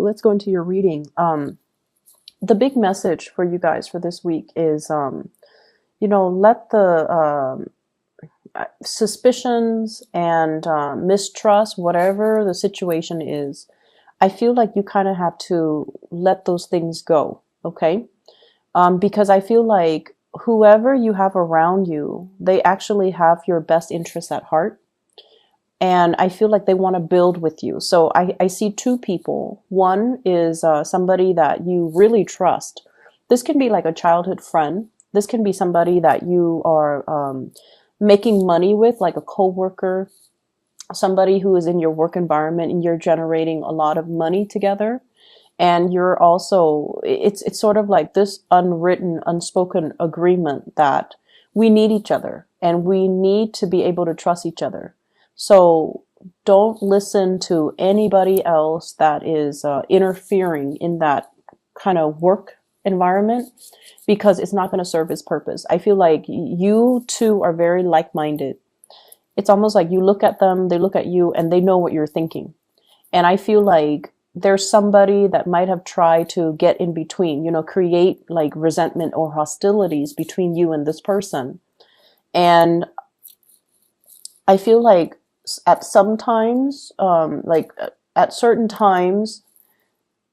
let's go into your reading. The big message for you guys for this week is, let the suspicions and mistrust, whatever the situation is, I feel like you kind of have to let those things go, okay? Because I feel like whoever you have around you, they actually have your best interests at heart. And I feel like they want to build with you. So I see two people. One is somebody that you really trust. This can be like a childhood friend. This can be somebody that you are making money with, like a coworker, somebody who is in your work environment, and you're generating a lot of money together. And you're also, it's sort of like this unwritten, unspoken agreement that we need each other and we need to be able to trust each other. So don't listen to anybody else that is interfering in that kind of work environment, because it's not going to serve its purpose. I feel like you two are very like-minded. It's almost like you look at them, they look at you, and they know what you're thinking. And I feel like there's somebody that might have tried to get in between, create like resentment or hostilities between you and this person. And I feel like at some times, at certain times,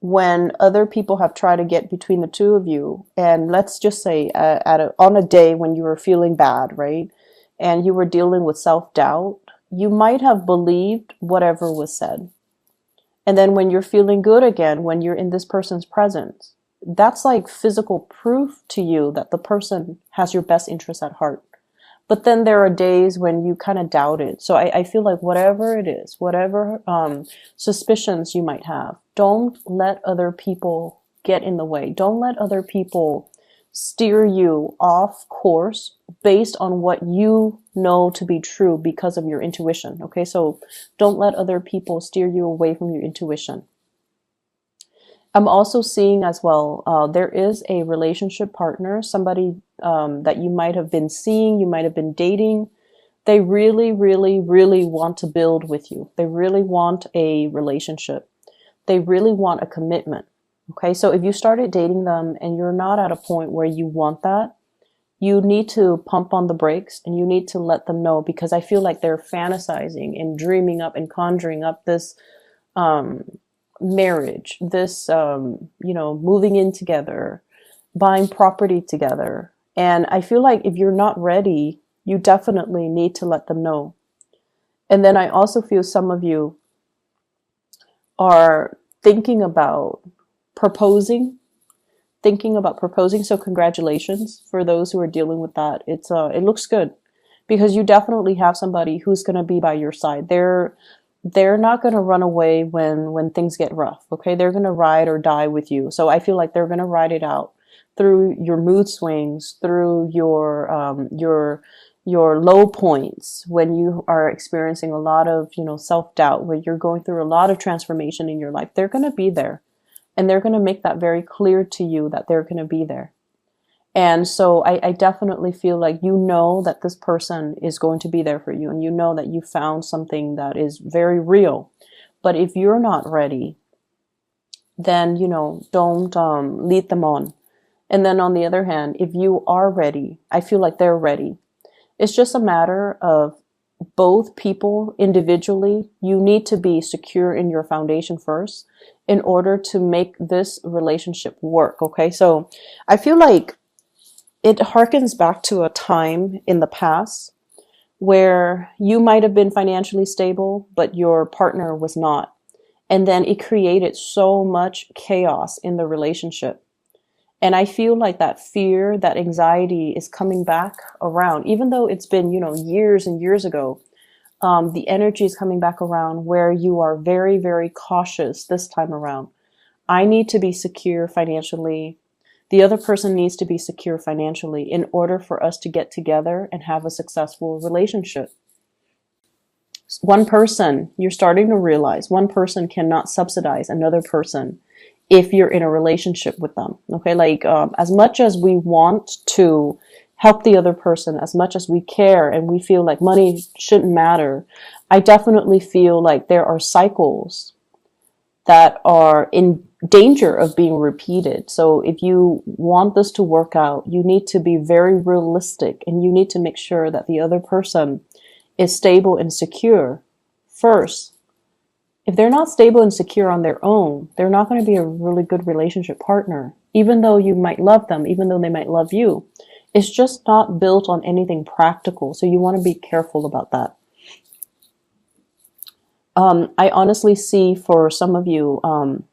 when other people have tried to get between the two of you, and let's just say on a day when you were feeling bad, right? And you were dealing with self-doubt, you might have believed whatever was said. And then when you're feeling good again, when you're in this person's presence, that's like physical proof to you that the person has your best interest at heart. But then there are days when you kind of doubt it. So I feel like whatever it is, whatever suspicions you might have, don't let other people get in the way. Don't let other people steer you off course based on what you know to be true because of your intuition. Okay, so don't let other people steer you away from your intuition. I'm also seeing as well, there is a relationship partner, somebody that you might have been seeing, you might have been dating. They really, really, really want to build with you. They really want a relationship. They really want a commitment. Okay, so if you started dating them and you're not at a point where you want that, you need to pump on the brakes and you need to let them know, because I feel like they're fantasizing and dreaming up and conjuring up this marriage, this, moving in together, buying property together. And I feel like if you're not ready, you definitely need to let them know. And then I also feel some of you are thinking about proposing. So congratulations for those who are dealing with that. It looks good, because you definitely have somebody who's going to be by your side. They're not going to run away when things get rough. Okay. They're going to ride or die with you. So I feel like they're going to ride it out through your mood swings, through your low points, when you are experiencing a lot of, self-doubt, when you're going through a lot of transformation in your life. They're going to be there. And they're going to make that very clear to you that they're going to be there. And so I definitely feel like that this person is going to be there for you, and that you found something that is very real. But if you're not ready, then, don't lead them on. And then on the other hand, if you are ready, I feel like they're ready. It's just a matter of both people individually. You need to be secure in your foundation first in order to make this relationship work. Okay. So I feel like it harkens back to a time in the past where you might have been financially stable, but your partner was not. And then it created so much chaos in the relationship. And I feel like that fear, that anxiety is coming back around, even though it's been, years and years ago. The energy is coming back around where you are very, very cautious this time around. I need to be secure financially. The other person needs to be secure financially in order for us to get together and have a successful relationship. One person, you're starting to realize, one person cannot subsidize another person if you're in a relationship with them. Okay, as much as we want to help the other person, as much as we care and we feel like money shouldn't matter, I definitely feel like there are cycles that are in danger of being repeated. So if you want this to work out, you need to be very realistic, and you need to make sure that the other person is stable and secure first. If they're not stable and secure on their own, they're not going to be a really good relationship partner. Even though you might love them, even though they might love you, it's just not built on anything practical. So you want to be careful about that. I honestly see for some of you,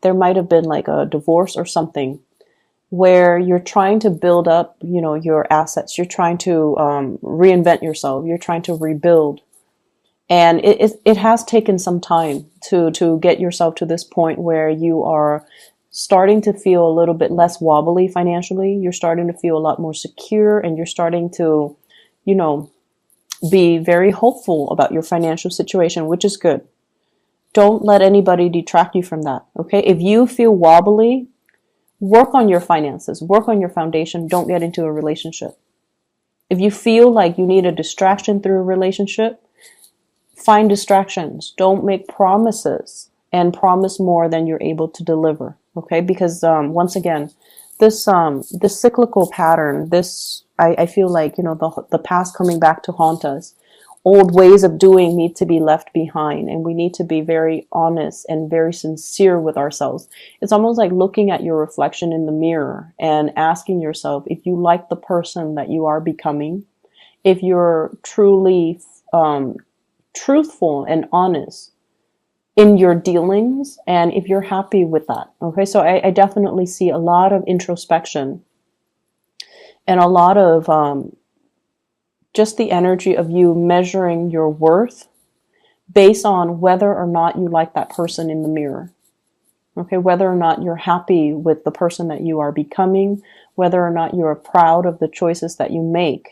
there might have been like a divorce or something where you're trying to build up, your assets. You're trying to reinvent yourself. You're trying to rebuild. And it has taken some time to get yourself to this point where you are starting to feel a little bit less wobbly financially. You're starting to feel a lot more secure, and you're starting to, be very hopeful about your financial situation, which is good. Don't let anybody detract you from that. Okay. If you feel wobbly, work on your finances, work on your foundation. Don't get into a relationship. If you feel like you need a distraction through a relationship, find distractions. Don't make promises and promise more than you're able to deliver. Okay. Because, once again, this cyclical pattern, I feel like, the past coming back to haunt us. Old ways of doing need to be left behind, and we need to be very honest and very sincere with ourselves. It's almost like looking at your reflection in the mirror and asking yourself if you like the person that you are becoming, if you're truly truthful and honest in your dealings, and if you're happy with that. Okay, so I definitely see a lot of introspection and a lot of just the energy of you measuring your worth based on whether or not you like that person in the mirror. Okay, whether or not you're happy with the person that you are becoming, whether or not you are proud of the choices that you make.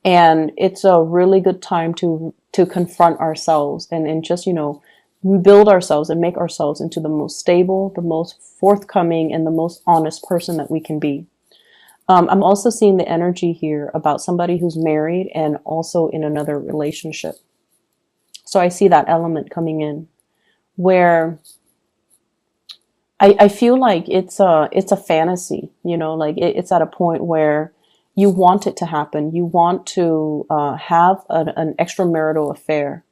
And it's a really good time to confront ourselves and just, build ourselves and make ourselves into the most stable, the most forthcoming, and the most honest person that we can be. I'm also seeing the energy here about somebody who's married and also in another relationship. So I see that element coming in where I feel like it's a fantasy, like it's at a point where you want it to happen. You want to have an extramarital affair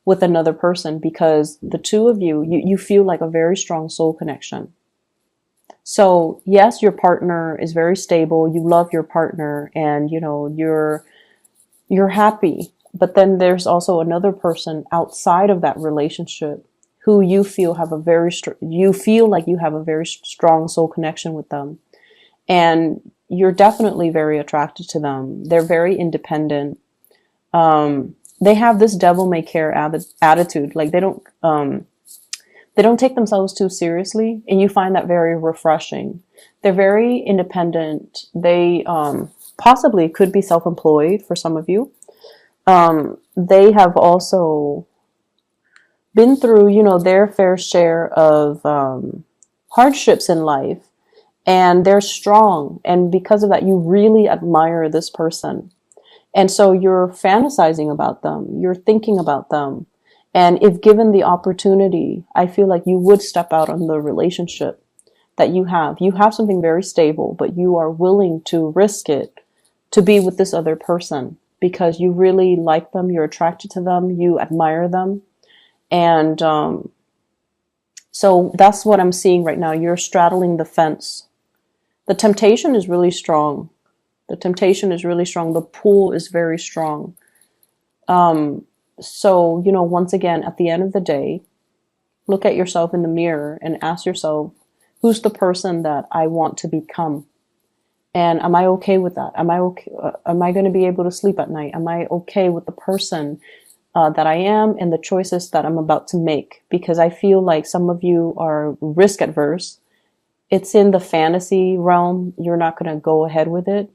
with another person because the two of you feel like a very strong soul connection. So yes, your partner is very stable. You love your partner, and you're happy. But then there's also another person outside of that relationship who you feel you feel like you have a very strong soul connection with them, and you're definitely very attracted to them. They're very independent. They have this devil may care attitude. Like they don't take themselves too seriously, and you find that very refreshing. They're very independent. They possibly could be self-employed for some of you. They have also been through, their fair share of hardships in life, and they're strong. And because of that, you really admire this person. And so you're fantasizing about them. You're thinking about them. And if given the opportunity, I feel like you would step out on the relationship that you have. You have something very stable, but you are willing to risk it to be with this other person because you really like them, you're attracted to them, you admire them. And so that's what I'm seeing right now. You're straddling the fence. The temptation is really strong. The temptation is really strong. The pull is very strong. So, once again, at the end of the day, look at yourself in the mirror and ask yourself, who's the person that I want to become? And am I okay with that? Am I okay? Am I going to be able to sleep at night? Am I okay with the person that I am and the choices that I'm about to make? Because I feel like some of you are risk adverse. It's in the fantasy realm. You're not going to go ahead with it.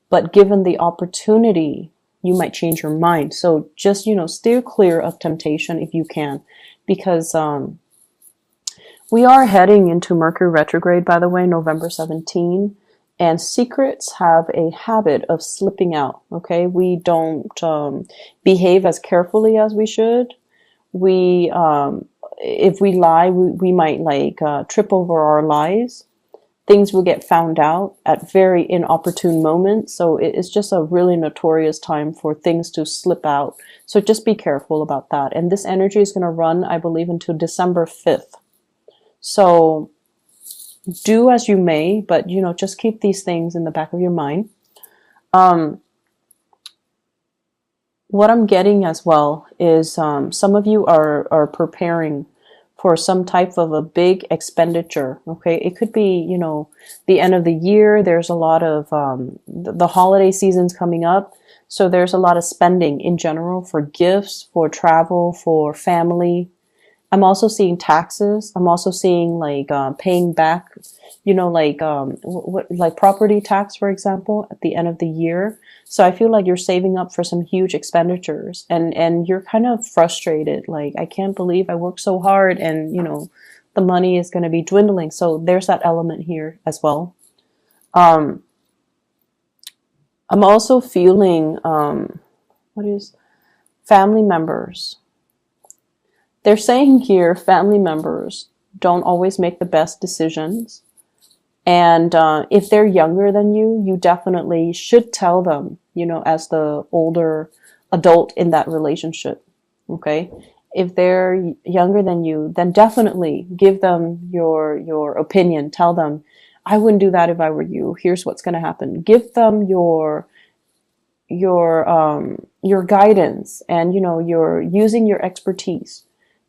But given the opportunity, you might change your mind. So just, steer clear of temptation if you can, because we are heading into Mercury retrograde, by the way, November 17, and secrets have a habit of slipping out. Okay. We don't behave as carefully as we should. We if we lie, we might like trip over our lies. Things will get found out at very inopportune moments. So it's just a really notorious time for things to slip out. So just be careful about that. And this energy is going to run, I believe, until December 5th. So do as you may, but just keep these things in the back of your mind. What I'm getting as well is some of you are preparing for some type of a big expenditure. Okay, it could be the end of the year. There's a lot of the holiday season's coming up, so there's a lot of spending in general for gifts, for travel, for family. I'm also seeing taxes. I'm also seeing like paying back, like property tax, for example, at the end of the year. So I feel like you're saving up for some huge expenditures, and you're kind of frustrated. Like, I can't believe I worked so hard, and the money is going to be dwindling. So there's that element here as well. I'm also feeling family members. They're saying here, family members don't always make the best decisions. And if they're younger than you, you definitely should tell them, as the older adult in that relationship. Okay? If they're younger than you, then definitely give them your opinion. Tell them, I wouldn't do that if I were you. Here's what's going to happen. Give them your guidance, and you're using your expertise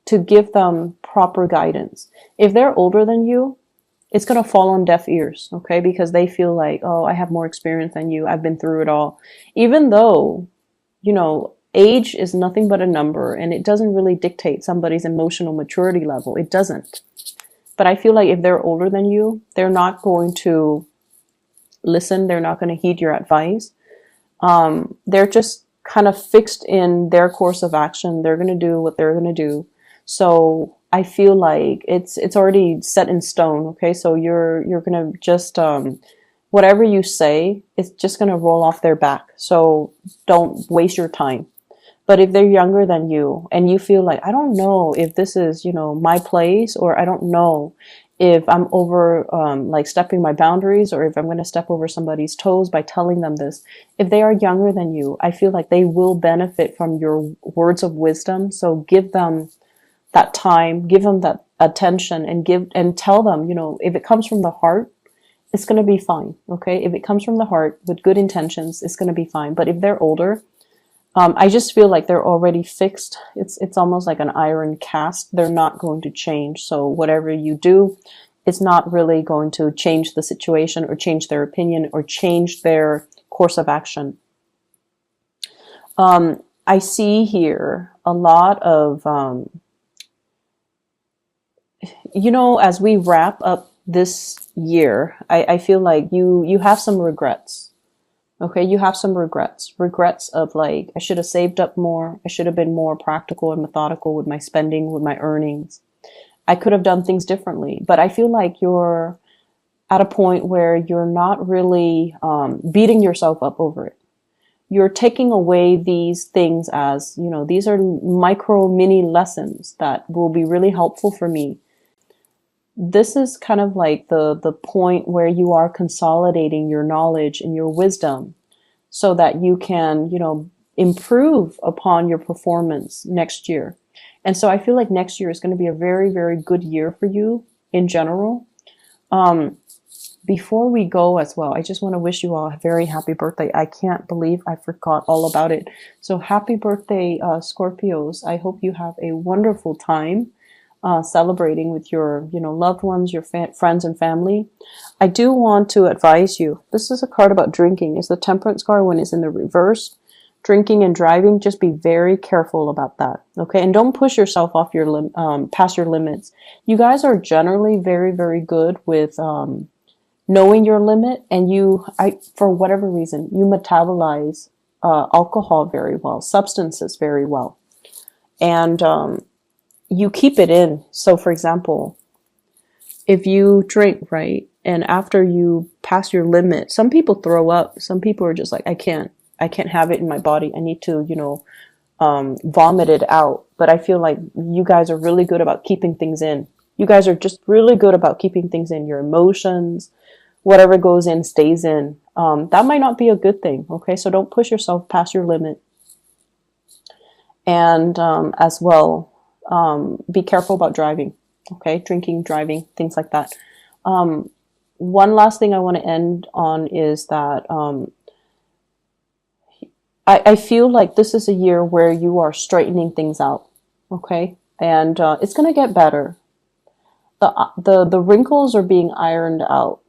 to give them proper guidance. If they're older than you, it's going to fall on deaf ears, okay? Because they feel like, oh, I have more experience than you. I've been through it all. Even though, age is nothing but a number, and it doesn't really dictate somebody's emotional maturity level. It doesn't. But I feel like if they're older than you, they're not going to listen. They're not going to heed your advice. They're just kind of fixed in their course of action. They're going to do what they're going to do. So I feel like it's already set in stone. Okay. So you're going to just, whatever you say, it's just going to roll off their back. So don't waste your time. But if they're younger than you and you feel like, I don't know if this is, my place, or I don't know if I'm over, like stepping my boundaries, or if I'm going to step over somebody's toes by telling them this. If they are younger than you, I feel like they will benefit from your words of wisdom. So give them that time, give them that attention, and tell them, if it comes from the heart, it's going to be fine. Okay. If it comes from the heart with good intentions, it's going to be fine. But if they're older, I just feel like they're already fixed. It's almost like an iron cast. They're not going to change. So whatever you do, it's not really going to change the situation, or change their opinion, or change their course of action. I see here a lot of, as we wrap up this year, I feel like you have some regrets. Okay, you have some regrets of like, I should have saved up more. I should have been more practical and methodical with my spending, with my earnings. I could have done things differently, but I feel like you're at a point where you're not really beating yourself up over it. You're taking away these things as, these are micro mini lessons that will be really helpful for me. This is kind of like the point where you are consolidating your knowledge and your wisdom so that you can, improve upon your performance next year. And so I feel like next year is going to be a very, very good year for you in general. Before we go as well, I just want to wish you all a very happy birthday. I can't believe I forgot all about it. So happy birthday, Scorpios. I hope you have a wonderful time celebrating with your, loved ones, your friends and family. I do want to advise you. This is a card about drinking. It's the Temperance card when it's in the reverse. Drinking and driving, just be very careful about that. Okay, and don't push yourself off your past your limits. You guys are generally very, very good with knowing your limit, and for whatever reason, you metabolize alcohol very well, substances very well, and you keep it in. So for example, if you drink, right, and after you pass your limit, some people throw up. Some people are just like, I can't have it in my body. I need to, vomited out. But I feel like you guys are really good about keeping things in. You guys are just really good about keeping things in. Your emotions, whatever goes in stays in. That might not be a good thing. Okay, so don't push yourself past your limit. And as well, be careful about driving. Okay, drinking, driving, things like that. One last thing I want to end on is that I feel like this is a year where you are straightening things out. Okay, and it's going to get better. The wrinkles are being ironed out.